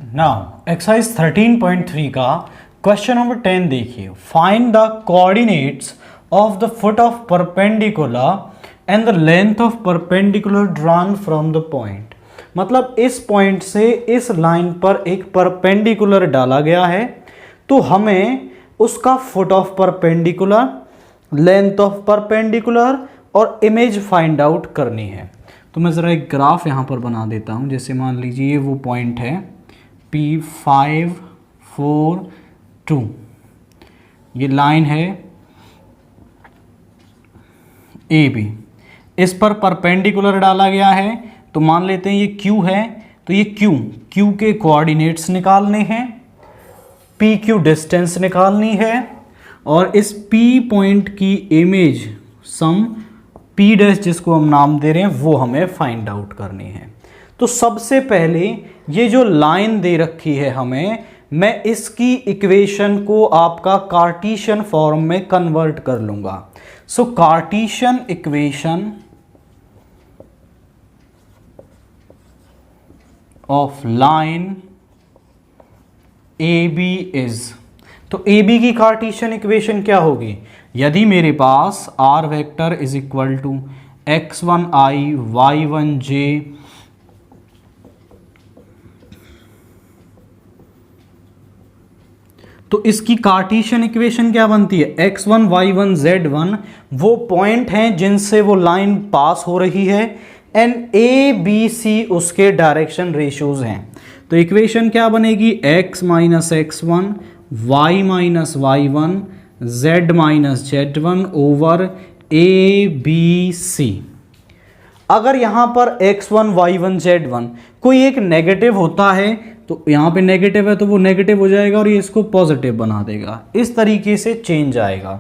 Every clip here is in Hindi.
नाउ एक्सरसाइज 13.3 का क्वेश्चन नंबर 10 देखिए। Find the coordinates of the foot of perpendicular and the length of perpendicular drawn from the point. मतलब इस पॉइंट से इस लाइन पर एक परपेंडिकुलर डाला गया है, तो हमें उसका foot of perpendicular, length of perpendicular और इमेज फाइंड आउट करनी है। तो मैं ज़रा एक ग्राफ यहाँ पर बना देता हूँ। जैसे मान लीजिए वो पॉइंट है P5 4 2, ये लाइन है AB, इस पर परपेंडिकुलर डाला गया है, तो मान लेते हैं ये Q है, तो ये Q के कोऑर्डिनेट्स निकालने हैं, PQ डिस्टेंस निकालनी है और इस P पॉइंट की इमेज सम P डैश जिसको हम नाम दे रहे हैं वो हमें फाइंड आउट करनी है। तो सबसे पहले ये जो लाइन दे रखी है हमें, मैं इसकी इक्वेशन को आपका कार्टेशियन फॉर्म में कन्वर्ट कर लूंगा। So cartesian equation of line AB is, तो AB की कार्टेशियन इक्वेशन क्या होगी? यदि मेरे पास r vector is equal to x1i y1j तो इसकी कार्टेशियन इक्वेशन क्या बनती है? x1 y1 z1 वो पॉइंट हैं जिनसे वो लाइन पास हो रही है एंड a b c उसके डायरेक्शन रेशियोज हैं। तो इक्वेशन क्या बनेगी? x minus x1 y minus y1 z minus z1 over a b c। अगर यहां पर x1 y1 z1 कोई एक नेगेटिव होता है, तो यहाँ पे नेगेटिव है तो वो नेगेटिव हो जाएगा और ये इसको पॉजिटिव बना देगा, इस तरीके से चेंज आएगा।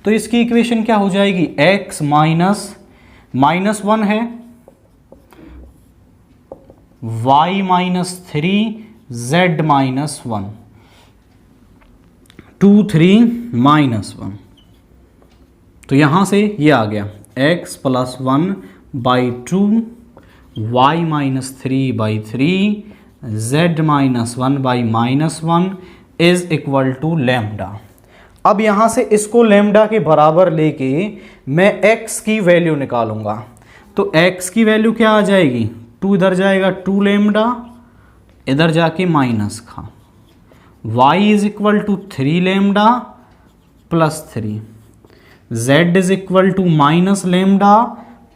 तो इसकी इक्वेशन क्या हो जाएगी? x माइनस 1 है, y minus 3 z minus 1 2 3 minus 1। तो यहां से ये आ गया x plus 1 by 2 y minus 3 by 3 z minus 1 by minus 1 is equal to lambda. अब यहां से इसको लैम्डा के बराबर लेके मैं x की वैल्यू निकालूंगा। तो x की वैल्यू क्या आ जाएगी? 2 इधर जाएगा 2 लैम्डा, इधर जाके माइनस का, y is equal to 3 lambda plus 3, z is equal to minus lambda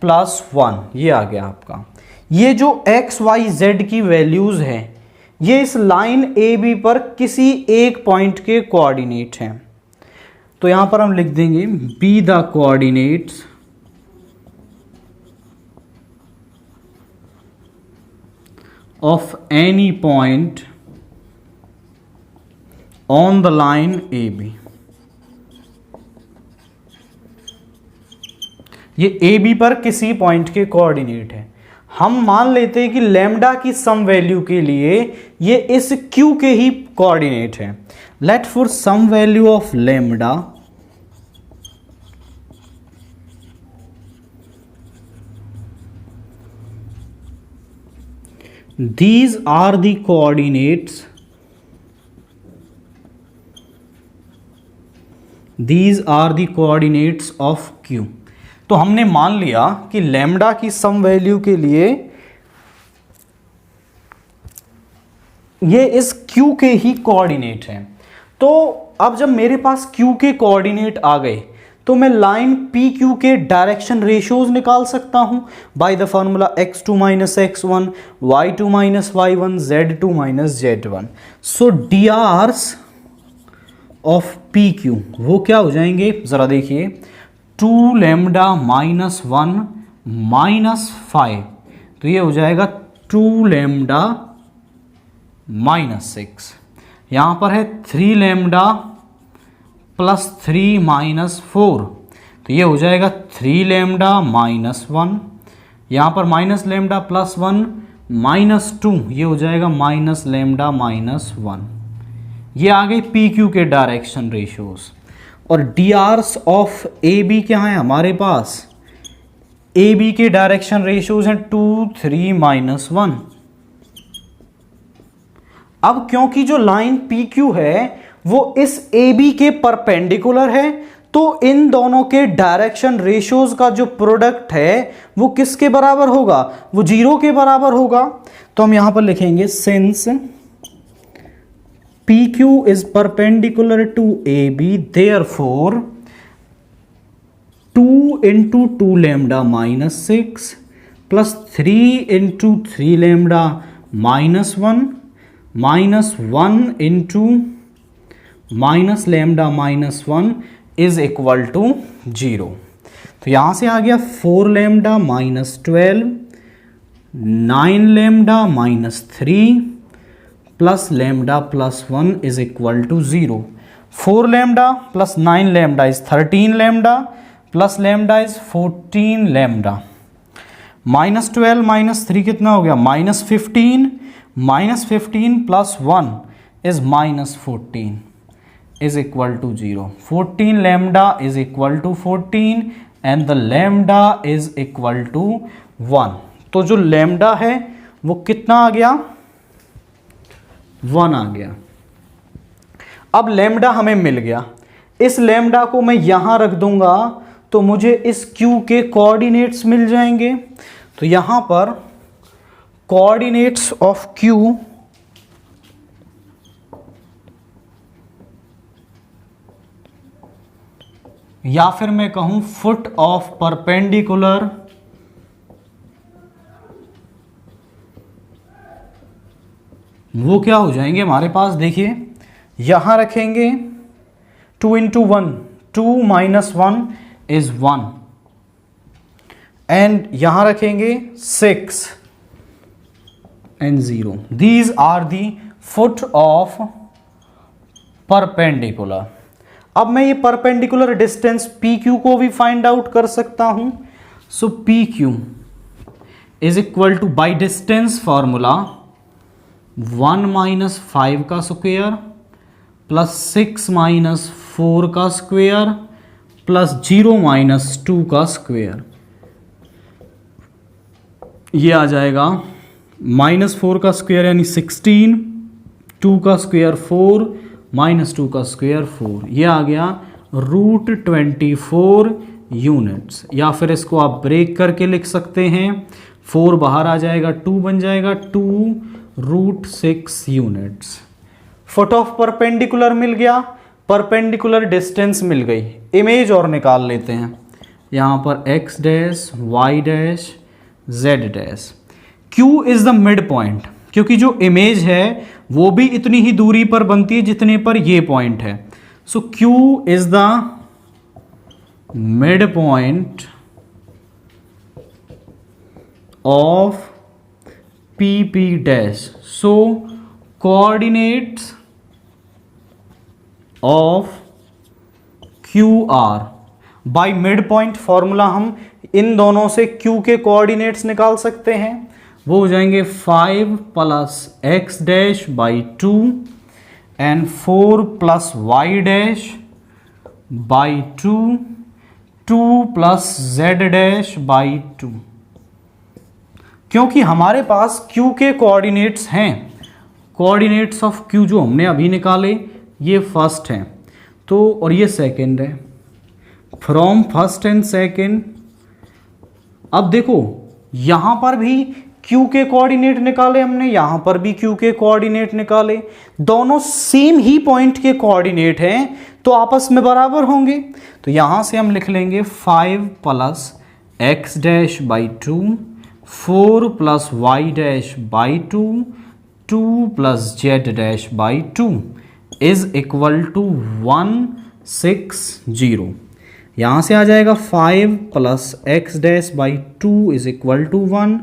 plus 1। ये आ गया आपका। ये जो x y z की वैल्यूज हैं ये इस लाइन ए बी पर किसी एक पॉइंट के कोऑर्डिनेट हैं। तो यहां पर हम लिख देंगे be the coordinates of any point on the line A B. ये ए बी पर किसी पॉइंट के कोऑर्डिनेट है। हम मान लेते हैं कि लैम्डा की सम वैल्यू के लिए ये इस Q के ही कोऑर्डिनेट है। Let for some value of lambda these are the coordinates, these are the coordinates of Q। तो हमने मान लिया कि लैम्डा की सम वैल्यू के लिए ये इस Q के ही कोऑर्डिनेट हैं। तो अब जब मेरे पास Q के कोऑर्डिनेट आ गए तो मैं लाइन PQ के डायरेक्शन रेशियोज निकाल सकता हूं by the formula x2 minus x1 y2 minus y1 z2 minus z1। So drs of PQ वो क्या हो जाएंगे? जरा देखिए, 2 लैम्डा माइनस 1 माइनस 5, तो ये हो जाएगा 2 लैम्डा माइनस 6। यहाँ पर है 3 लैम्डा प्लस 3 माइनस 4, तो ये हो जाएगा 3 लैम्डा माइनस 1। यहाँ पर माइनस लैम्डा प्लस 1 माइनस 2, ये हो जाएगा माइनस लैम्डा माइनस 1। ये आ गई PQ के डायरेक्शन रेशियोज। और drs ऑफ AB क्या है हमारे पास? AB के डायरेक्शन रेशियोज हैं 2 3 माइनस 1। अब क्योंकि जो लाइन पी क्यू है वो इस ए बी के परपेंडिकुलर है, तो इन दोनों के डायरेक्शन रेशियोज का जो प्रोडक्ट है वो किसके बराबर होगा, वो 0 के बराबर होगा। तो हम यहां पर लिखेंगे since P Q is perpendicular to A B therefore 2 into 2 lambda minus 6 plus 3 into 3 lambda minus 1 minus 1 into minus lambda minus 1 is equal to 0। तो यहाँ से आ गया 4 lambda minus 12 9 lambda minus 3 plus lambda plus 1 is equal to 0। 4 lambda plus 9 lambda is 13 lambda plus lambda is 14 lambda minus 12 minus 3 कितना हो गया -15 -15 plus 1 is -14 is equal to 0। 14 lambda is equal to 14 and the lambda is equal to 1। तो जो लैम्डा है वो कितना आ गया 1 आ गया। अब लैम्डा हमें मिल गया, इस लैम्डा को मैं यहां रख दूंगा तो मुझे इस Q के कोऑर्डिनेट्स मिल जाएंगे। तो यहां पर कोऑर्डिनेट्स ऑफ Q या फिर मैं कहूं फुट ऑफ परपेंडिकुलर वो क्या हो जाएंगे हमारे पास, देखिए यहां रखेंगे 2 into 1 2 minus 1 is 1 एंड यहां रखेंगे 6 and 0। These are the foot of perpendicular। अब मैं ये परपेंडिकुलर डिस्टेंस PQ को भी फाइंड आउट कर सकता हूं। सो PQ is equal two by distance formula 1 minus 5 का स्क्वेयर प्लस 6 माइनस 4 का स्क्वेयर प्लस 0 माइनस 2 का स्क्वेयर। ये आ जाएगा -4 का स्क्वेयर यानी 16, 2 का स्क्वेयर 4 माइनस 2 का स्क्वेयर 4। ये आ गया √24 यूनिट्स। या फिर इसको आप ब्रेक करके लिख सकते हैं, 4 बाहर आ जाएगा 2 बन जाएगा 2√6 यूनिट्स। फुट ऑफ परपेंडिकुलर मिल गया, परपेंडिकुलर डिस्टेंस मिल गई। इमेज और निकाल लेते हैं, यहाँ पर x dash y dash z dash. Q is the mid point, क्योंकि जो इमेज है वो भी इतनी ही दूरी पर बनती है जितने पर ये पॉइंट है। सो Q is the mid point of PP dash. So coordinates of QR by mid point formula हम इन दोनों से Q के कोऑर्डिनेट्स निकाल सकते हैं। वो हो जाएंगे 5 plus x dash by 2 and 4 plus y dash by 2 2 plus z dash by 2। क्योंकि हमारे पास Q के कोऑर्डिनेट्स हैं, कोऑर्डिनेट्स ऑफ Q जो हमने अभी निकाले ये फर्स्ट है तो, और ये सेकंड है। फ्रॉम फर्स्ट एंड सेकंड, अब देखो यहां पर भी Q के कोऑर्डिनेट निकाले हमने, यहां पर भी Q के कोऑर्डिनेट निकाले, दोनों सेम ही पॉइंट के कोऑर्डिनेट हैं तो आपस में बराबर होंगे। तो यहां से हम लिख लेंगे 5 plus x dash by 2 4 plus y dash by 2 2 plus z dash by 2 is equal to 160। यहां से आ जाएगा 5 plus x dash by 2 is equal to 1,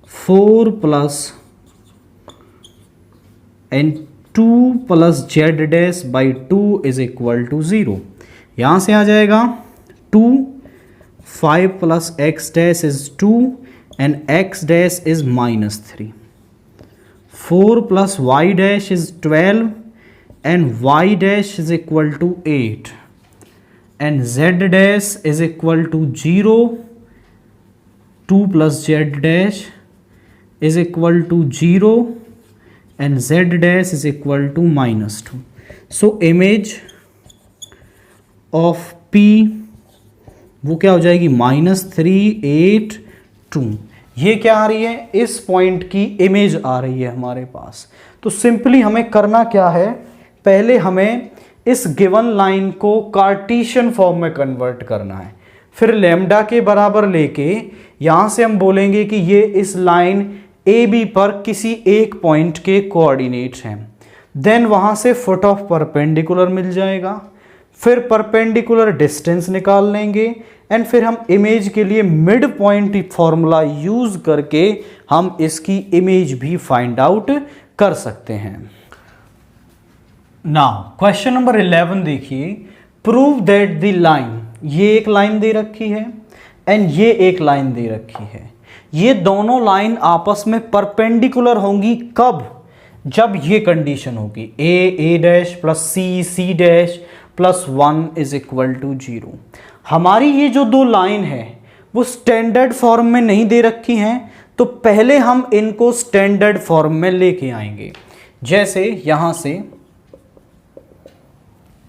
4 plus and 2 plus z dash by 2 is equal to 0। यहां से आ जाएगा 2, 5 plus x dash is 2 and x dash is -3, 4 plus y dash is 12 and y dash is equal to 8 and z dash is equal to 0, 2 plus z dash is equal to 0 and z dash is equal to -2. So image of P वो क्या हो जाएगी, -382। ये क्या आ रही है, इस पॉइंट की इमेज आ रही है हमारे पास। तो सिंपली हमें करना क्या है, पहले हमें इस गिवन लाइन को कार्टेशियन फॉर्म में कन्वर्ट करना है, फिर लैम्डा के बराबर लेके यहाँ से हम बोलेंगे कि ये इस लाइन ए बी पर किसी एक पॉइंट के कोऑर्डिनेट्स हैं। देन वहाँ से फुट ऑफ परपेंडिकुलर मिल जाएगा, फिर परपेंडिकुलर डिस्टेंस निकाल लेंगे एंड फिर हम इमेज के लिए मिड पॉइंट फॉर्मूला यूज करके हम इसकी इमेज भी फाइंड आउट कर सकते हैं। नाउ क्वेश्चन नंबर 11 देखिए, प्रूव दैट द लाइन, ये एक लाइन दे रखी है एंड ये एक लाइन दे रखी है, ये दोनों लाइन आपस में परपेंडिकुलर होंगी कब, जब ये कंडीशन होगी A dash plus C dash plus 1 is equal to 0। हमारी ये जो दो लाइन है वो स्टैंडर्ड फॉर्म में नहीं दे रखी हैं, तो पहले हम इनको स्टैंडर्ड फॉर्म में लेके आएंगे। जैसे यहां से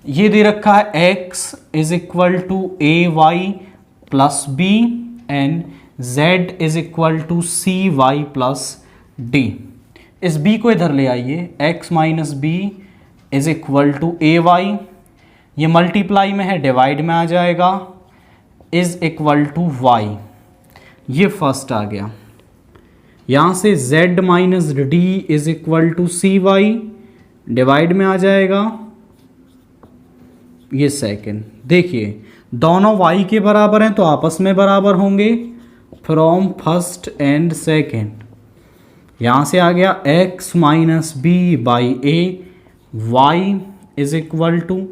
ये दे रखा है x is equal to a y plus b and z is equal to c y plus d. इस b को इधर ले आइए, x minus b is equal to a y, ये मल्टीप्लाई में है डिवाइड में आ जाएगा, इज इक्वल टू वाई, ये फर्स्ट आ गया। यहाँ से z minus d is equal to c y divide में आ जाएगा, ये सेकंड। देखिए दोनों y के बराबर हैं तो आपस में बराबर होंगे फ्रॉम फर्स्ट एंड सेकंड। यहाँ से आ गया x minus B by A, Y is equal to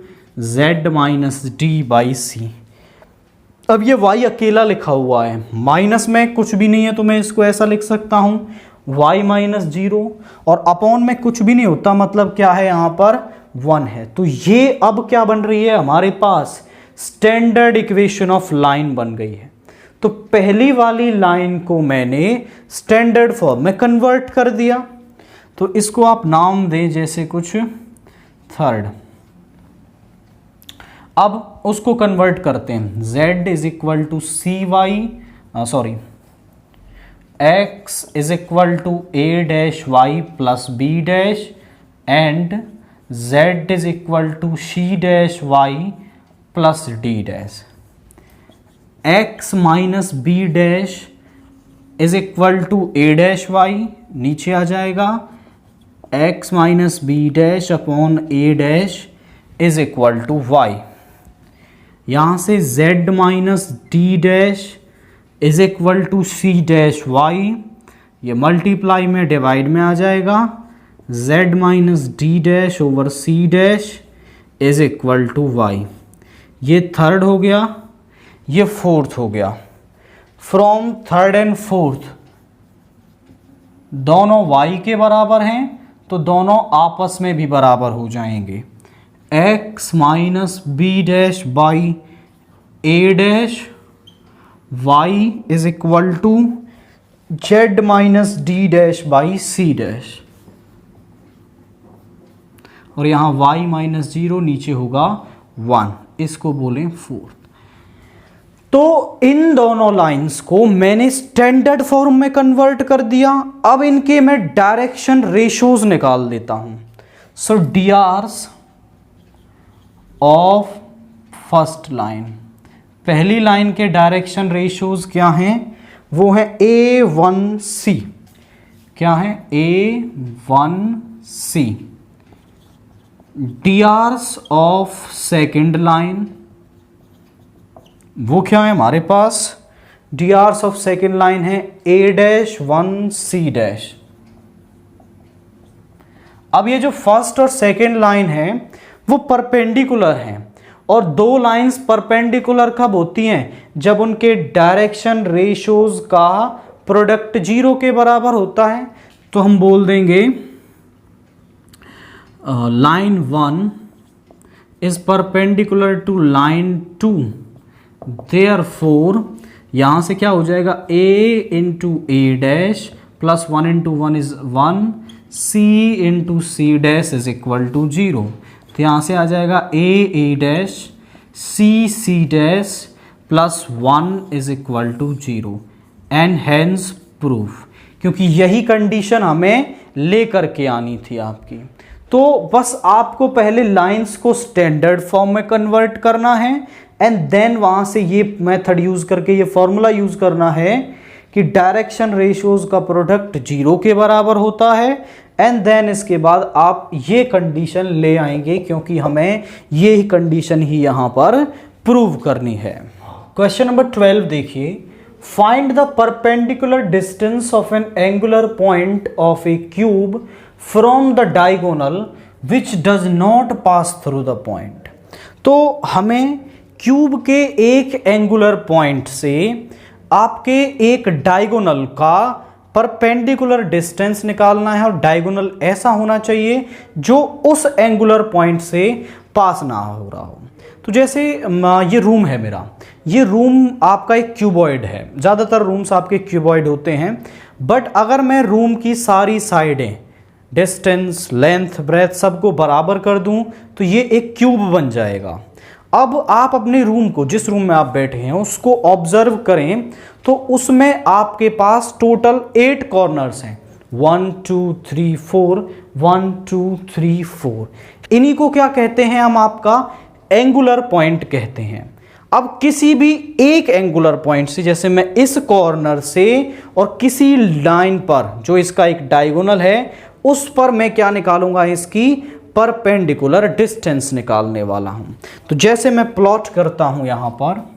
z minus D by C. अब ये y अकेला लिखा हुआ है, माइनस में कुछ भी नहीं है तो मैं इसको ऐसा लिख सकता हूँ y माइनस 0, और अपॉन में कुछ भी नहीं होता, मतलब क्या है यहाँ पर 1 है। तो ये अब क्या बन रही है, हमारे पास स्टैंडर्ड इक्वेशन ऑफ लाइन बन गई है। तो पहली वाली लाइन को मैंने स्टैंडर्ड फॉर्म में कन्वर्ट कर दिया, तो इसको आप नाम दें जैसे कुछ थर्ड। अब उसको कन्वर्ट करते हैं, z is equal to c y x is equal to a dash y plus b dash and z is equal to c dash y plus d dash. x minus b dash is equal to a dash y, नीचे आ जाएगा x minus b dash upon a dash is equal to y. यहाँ से z minus d dash is equal to c dash y, ये मल्टीप्लाई में डिवाइड में आ जाएगा, z minus d dash over c dash is equal to y. ये थर्ड हो गया, ये फोर्थ हो गया। फ्रॉम थर्ड एंड फोर्थ दोनों y के बराबर हैं तो दोनों आपस में भी बराबर हो जाएंगे। x minus b dash by a dash y is equal to z minus d dash by c dash, और यहाँ y माइनस 0 नीचे होगा 1, इसको बोलें फोर्थ। तो इन दोनों लाइंस को मैंने स्टैंडर्ड फॉर्म में कन्वर्ट कर दिया। अब इनके मैं डायरेक्शन रेशोज निकाल देता हूं। सो डीआरस ऑफ फर्स्ट लाइन, पहली लाइन के डायरेक्शन रेशोज क्या हैं, वो है A1C। क्या है, A1C। डीआरस ऑफ सेकेंड लाइन, वो क्या है हमारे पास, डीआरस ऑफ सेकेंड लाइन है A डैश 1C डैश। अब ये जो फर्स्ट और सेकेंड लाइन है वो परपेंडिकुलर हैं, और दो लाइंस परपेंडिकुलर कब होती हैं, जब उनके डायरेक्शन रेशोज का प्रोडक्ट 0 के बराबर होता है। तो हम बोल देंगे line 1 is perpendicular to line 2, therefore यहाँ से क्या हो जाएगा, a into A dash plus 1 into 1 is 1, C into C dash is equal to 0। तो यहाँ से आ जाएगा A dash C dash plus 1 is equal to 0 and hence proof, क्योंकि यही कंडीशन हमें लेकर के आनी थी आपकी। तो बस आपको पहले लाइंस को स्टैंडर्ड फॉर्म में कन्वर्ट करना है एंड देन वहां से ये मेथड यूज करके ये फॉर्मूला यूज करना है कि डायरेक्शन रेशियोज का प्रोडक्ट 0 के बराबर होता है एंड देन इसके बाद आप ये कंडीशन ले आएंगे, क्योंकि हमें ये ही कंडीशन ही यहां पर प्रूव करनी है। क्वेश्चन नंबर 12 देखिए, find the perpendicular distance of N angular point of A cube from the diagonal which does not pass through the point. तो हमें क्यूब के एक एंगुलर पॉइंट से आपके एक डायगोनल का परपेंडिकुलर डिस्टेंस निकालना है और डायगोनल ऐसा होना चाहिए जो उस एंगुलर पॉइंट से पास ना हो रहा हो। तो जैसे ये रूम है मेरा, ये रूम आपका एक क्यूबॉइड है, ज़्यादातर रूम्स आपके क्यूबॉइड होते हैं, बट अगर मैं रूम की सारी साइडें डिस्टेंस लेंथ ब्रेथ सबको बराबर कर दूं तो ये एक क्यूब बन जाएगा। अब आप अपने रूम को, जिस रूम में आप बैठे हैं उसको ऑब्जर्व करें तो उसमें आपके पास टोटल 8 कॉर्नर्स हैं, 1 2 3 4, 1 2 3 4। इन्हीं को क्या कहते हैं हम, आपका एंगुलर पॉइंट कहते हैं। अब किसी भी एक एंगुलर पॉइंट से, जैसे मैं इस कॉर्नर से और किसी लाइन पर जो इसका एक डायगोनल है उस पर मैं क्या निकालूंगा, इसकी परपेंडिकुलर डिस्टेंस निकालने वाला हूं। तो जैसे मैं प्लॉट करता हूं यहां पर,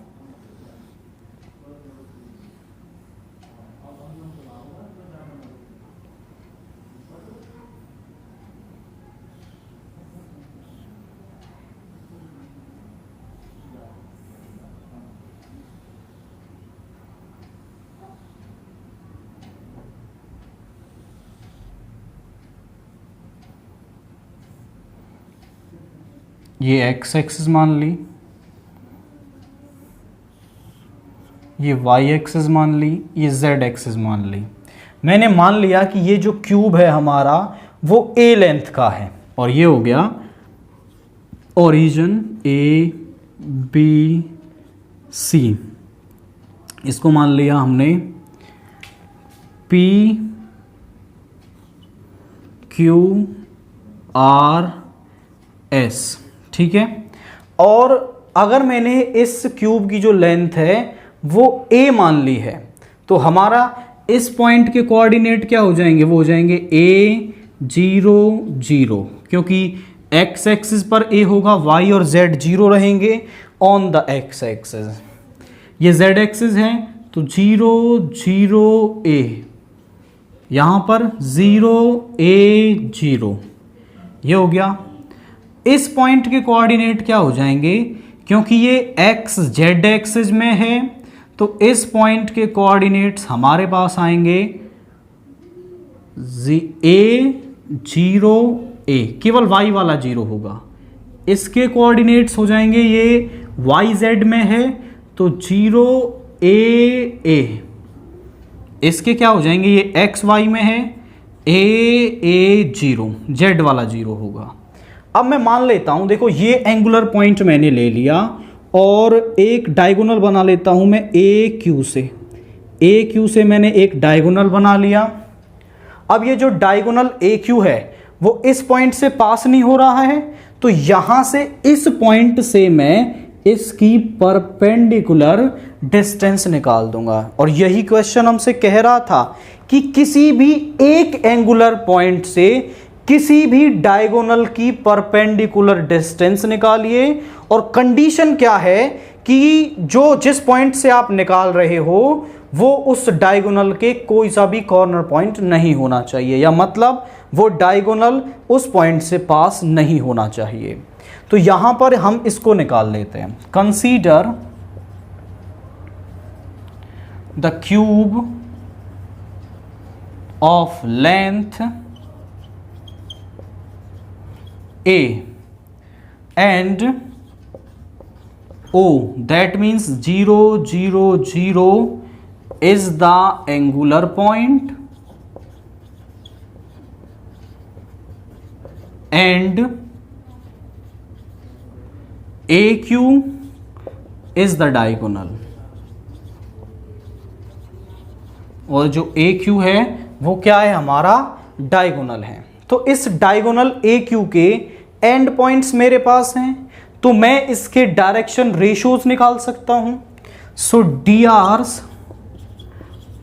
ये एक्स एक्सिस मान ली, ये वाई एक्सिस मान ली, ये जेड एक्सिस मान ली। मैंने मान लिया कि ये जो क्यूब है हमारा वो ए लेंथ का है और ये हो गया ओरिजिन ए बी सी। इसको मान लिया हमने पी क्यू आर एस, ठीक है। और अगर मैंने इस क्यूब की जो लेंथ है वो a मान ली है तो हमारा इस पॉइंट के कोऑर्डिनेट क्या हो जाएंगे, वो हो जाएंगे a 0 0, क्योंकि x एक्सिस पर a होगा, y और z 0 रहेंगे ऑन द x एक्सिस। ये z एक्सिस है तो 0 0 a, यहां पर 0 a 0, ये हो गया। इस पॉइंट के कोऑर्डिनेट क्या हो जाएंगे, क्योंकि ये x z एक्सिस में है तो इस पॉइंट के कोऑर्डिनेट्स हमारे पास आएंगे a 0 a, केवल y वाला 0 होगा। इसके कोऑर्डिनेट्स हो जाएंगे, ये y z में है तो 0 a a, इसके क्या हो जाएंगे, ये x y में है a 0, z वाला 0 होगा। अब मैं मान लेता हूं, देखो ये एंगुलर पॉइंट मैंने ले लिया और एक डायगोनल बना लेता हूं मैं ए क्यू से मैंने एक डायगोनल बना लिया। अब ये जो डायगोनल ए क्यू है वो इस पॉइंट से पास नहीं हो रहा है तो यहां से इस पॉइंट से मैं इसकी परपेंडिकुलर डिस्टेंस निकाल दूंगा। और यही क्वेश्चन हमसे कह रहा था कि किसी भी एक एंगुलर पॉइंट से किसी भी डायगोनल की परपेंडिकुलर डिस्टेंस निकालिए और कंडीशन क्या है कि जो जिस पॉइंट से आप निकाल रहे हो वो उस डायगोनल के कोई सा भी कॉर्नर पॉइंट नहीं होना चाहिए, या मतलब वो डायगोनल उस पॉइंट से पास नहीं होना चाहिए। तो यहां पर हम इसको निकाल लेते हैं। Consider the cube of length A and O, that means 0 0 0 is the angular point and AQ is the diagonal. और जो AQ है वो क्या है, हमारा डायगोनल है। तो इस डायगोनल AQ के एंड पॉइंट्स मेरे पास हैं, तो मैं इसके डायरेक्शन रेशियोज निकाल सकता हूं। सो DRs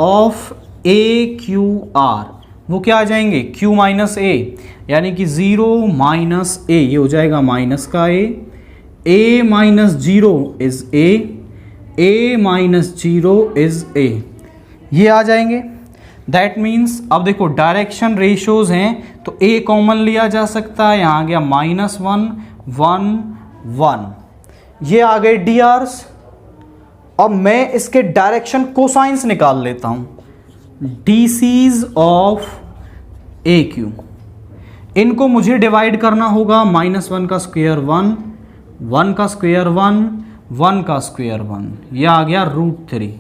ऑफ AQR वो क्या आ जाएंगे, Q माइनस A, यानी कि 0 माइनस A, ये हो जाएगा माइनस का A minus 0 is A minus 0 is A, ये आ जाएंगे। दैट मीन्स अब देखो डायरेक्शन रेशियोज हैं तो A कॉमन लिया जा सकता है, यहाँ आ गया -1 1 1, ये आ गए DRs। अब मैं इसके डायरेक्शन कोसाइंस निकाल लेता हूं, DCs ऑफ AQ। इनको मुझे डिवाइड करना होगा, -1 का स्क्वायर 1, 1 का स्क्वायर 1, 1 का स्क्वायर 1, यह आ गया √3।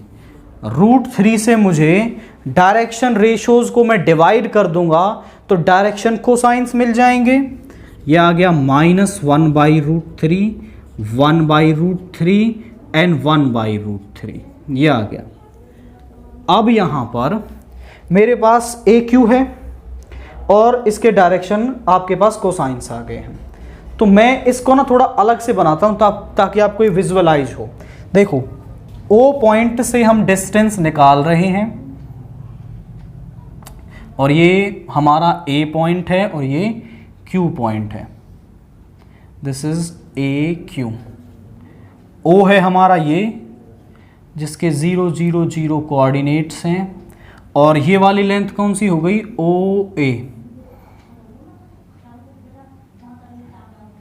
√3 से मुझे डायरेक्शन रेशियोज को मैं डिवाइड कर दूंगा तो डायरेक्शन कोसाइंस मिल जाएंगे। यह आ गया -1/√3, 1/√3 एंड 1/√3, ये आ गया। अब यहां पर मेरे पास AQ है और इसके डायरेक्शन आपके पास कोसाइंस आ गए हैं। तो मैं इसको ना थोड़ा अलग से बनाता हूं ताकि आपको ये विजुअलाइज हो। देखो O पॉइंट से हम डिस्टेंस निकाल रहे हैं और ये हमारा A पॉइंट है और ये Q पॉइंट है। This is AQ। O है हमारा ये, जिसके 0 0 0 कोऑर्डिनेट्स हैं, और ये वाली लेंथ कौन सी हो गई, OA।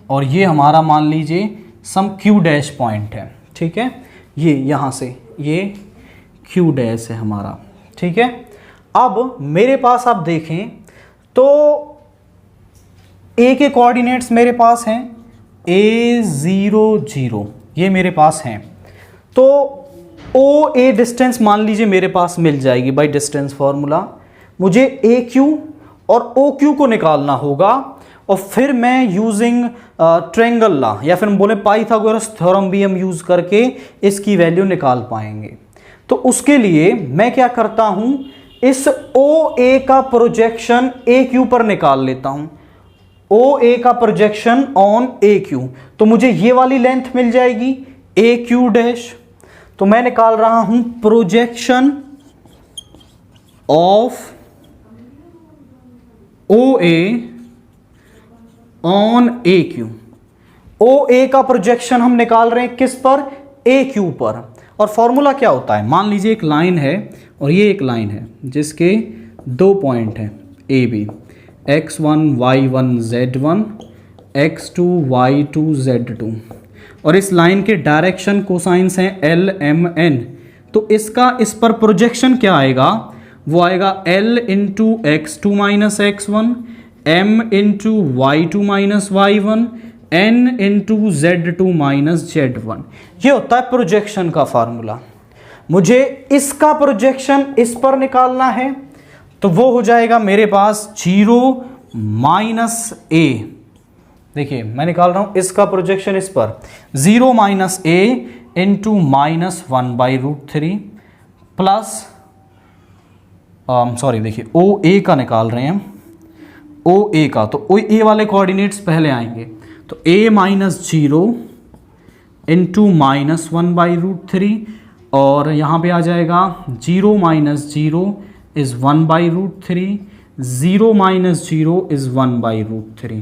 और ये हमारा मान लीजिए सम Q डैश पॉइंट है, ठीक है, ये यहां से ये Q डैश है हमारा, ठीक है। अब मेरे पास आप देखें तो A के कोऑर्डिनेट्स मेरे पास हैं A 0 0, ये मेरे पास हैं। तो OA डिस्टेंस मान लीजिए मेरे पास मिल जाएगी बाय डिस्टेंस फॉर्मूला। मुझे AQ और OQ को निकालना होगा और फिर मैं यूजिंग ट्रायंगल लॉ या फिर हम बोले पाइथागोरस थ्योरम भी हम यूज करके इसकी वैल्यू निकाल पाएंगे। तो उसके लिए मैं क्या करता हूं, इस OA का प्रोजेक्शन AQ पर निकाल लेता हूं। OA का प्रोजेक्शन ऑन AQ, तो मुझे ये वाली लेंथ मिल जाएगी AQ डैश। तो मैं निकाल रहा हूं projection of OA on AQ। OA का प्रोजेक्शन हम निकाल रहे हैं किस पर, AQ पर। और फॉर्मूला क्या होता है, मान लीजिए एक लाइन है और ये एक लाइन है जिसके 2 पॉइंट हैं AB, x1 y1 z1, x2 y2 z2, और इस लाइन के डायरेक्शन कोसाइंस हैं L M N। तो इसका इस पर प्रोजेक्शन क्या आएगा, वो आएगा L into x2 minus x1, M into y2 minus y1, N into z2 minus z1। ये होता है प्रोजेक्शन का फार्मूला। मुझे इसका प्रोजेक्शन इस पर निकालना है, तो वो हो जाएगा मेरे पास 0 माइनस A। देखिए मैं निकाल रहा हूं इसका प्रोजेक्शन इस पर, 0 minus A into -1/√3 plus sorry देखिए OA का निकाल रहे हैं, OA का, तो A वाले कोऑर्डिनेट्स पहले आएंगे। तो A माइनस 0 इंटू -1/√3, और यहाँ पे आ जाएगा 0 माइनस 0 इज़ 1/√3, 0 माइनस 0 इज़ 1/√3।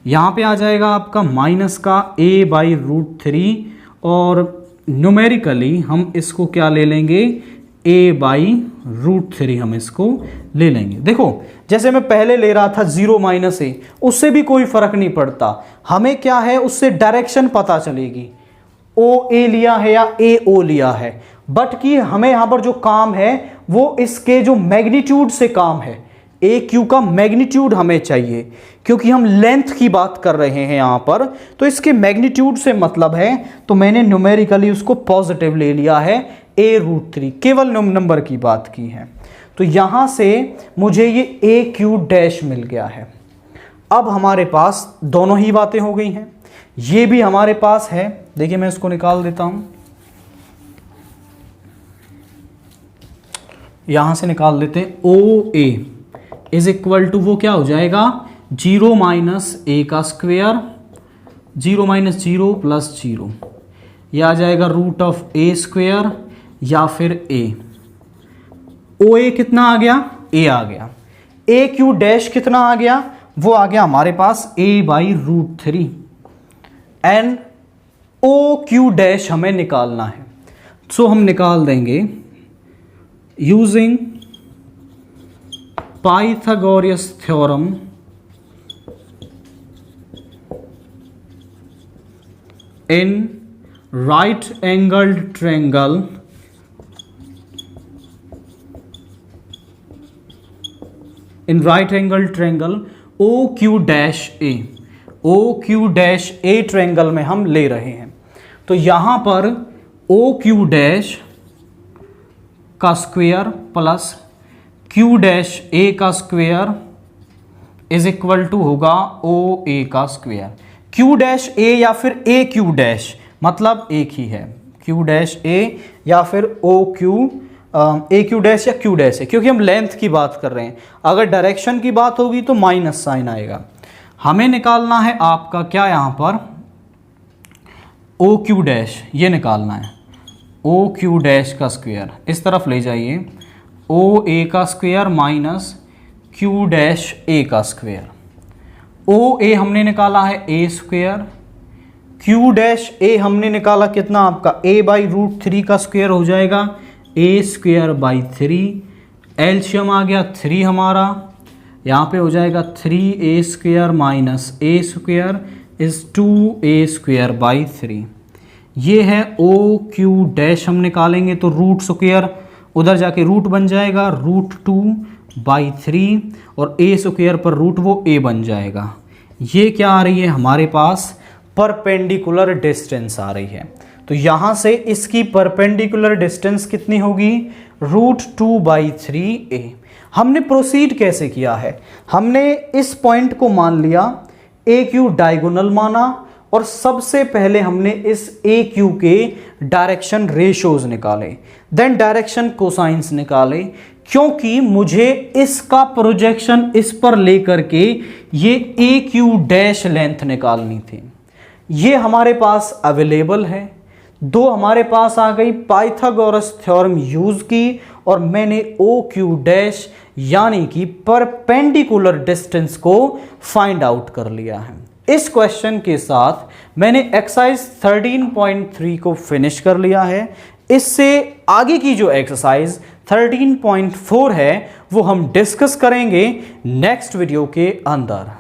यहाँ पे आ जाएगा आपका माइनस का A/√3, और न्यूमेरिकली हम इसको क्या ले लेंगे, A/√3 हम इसको ले लेंगे। देखो जैसे मैं पहले ले रहा था 0 माइनस A, उससे भी कोई फर्क नहीं पड़ता, हमें क्या है उससे डायरेक्शन पता चलेगी, OA लिया है या AO लिया है। बट कि हमें यहां पर जो काम है वो इसके जो मैग्नीट्यूड से काम है, AQ का मैग्नीट्यूड हमें चाहिए, क्योंकि हम लेंथ की बात कर रहे हैं यहां पर, तो इसके मैग्नीट्यूड से मतलब है। तो मैंने न्यूमेरिकली उसको पॉजिटिव ले लिया है, A√3, केवल नंबर की बात की है। तो यहां से मुझे ये AQ डैश मिल गया है। अब हमारे पास दोनों ही बातें हो गई हैं, ये भी हमारे पास है। देखिए मैं इसको निकाल देता हूं, यहां से निकाल देते हैं। ओ ए इज इक्वल टू, वो क्या हो जाएगा, 0 माइनस ए का स्क्वेयर, 0 माइनस 0 प्लस 0, यह आ जाएगा रूट ऑफ ए स्क्वेयर या फिर ए। ओ ए कितना आ गया, ए आ गया। ए क्यू डैश कितना आ गया, वो आ गया हमारे पास A by root 3। And O Q dash हमें निकालना है, सो हम निकाल देंगे using Pythagoras theorem in right angled triangle O Q dash A, O Q dash A triangle में हम ले रहे हैं। तो यहां पर ओ क्यू डैश का square plus Q dash A का स्क्वायर इज इक्वल टू होगा ओ ए का स्क्वायर। क्यू डैश ए या फिर ए क्यू डैश मतलब एक ही है, क्यू डैश ए या फिर ओ क्यू, ए क्यू डैश या क्यू डैश है, क्योंकि हम लेंथ की बात कर रहे हैं। अगर डायरेक्शन की बात होगी तो माइनस साइन आएगा। हमें निकालना है आपका क्या, यहाँ पर ओ क्यू डैश, ये निकालना है ओ क्यू डैश का स्क्वायर, इस तरफ ले जाइए, ओ ए का square minus Q dash A का स्क्वायर। ओ ए हमने निकाला है ए स्क्वायर, क्यू डैश ए हमने निकाला कितना आपका, ए बाई रूट 3 का स्क्वायर हो जाएगा ए स्क्वायर बाई 3। एलसीएम आ गया 3 हमारा, यहाँ पे हो जाएगा 3a square minus A square is 2a square by 3। ये है ओ क्यू डैश हम निकालेंगे तो रूट स्क्वायर उधर जाके रूट बन जाएगा, रूट 2 बाई 3 और ए स्क्वायर पर रूट वो ए बन जाएगा। ये क्या आ रही है हमारे पास, परपेंडिकुलर डिस्टेंस आ रही है। तो यहाँ से इसकी परपेंडिकुलर डिस्टेंस कितनी होगी, रूट 2 बाई 3a। हमने प्रोसीड कैसे किया है, हमने इस पॉइंट को मान लिया, ए क्यू डायगोनल माना और सबसे पहले हमने इस ए क्यू के डायरेक्शन रेशोज निकाले, देन डायरेक्शन कोसाइंस निकाले, क्योंकि मुझे इसका प्रोजेक्शन इस पर लेकर के ये ए क्यू डैश लेंथ निकालनी थी। ये हमारे पास अवेलेबल है, दो हमारे पास आ गई, पाइथागोरस थ्योरम यूज की और मैंने ओ क्यू डैश यानी कि परपेंडिकुलर डिस्टेंस को फाइंड आउट कर लिया है। इस क्वेश्चन के साथ मैंने एक्सरसाइज 13.3 को फिनिश कर लिया है। इससे आगे की जो एक्सरसाइज 13.4 है वो हम डिस्कस करेंगे नेक्स्ट वीडियो के अंदर।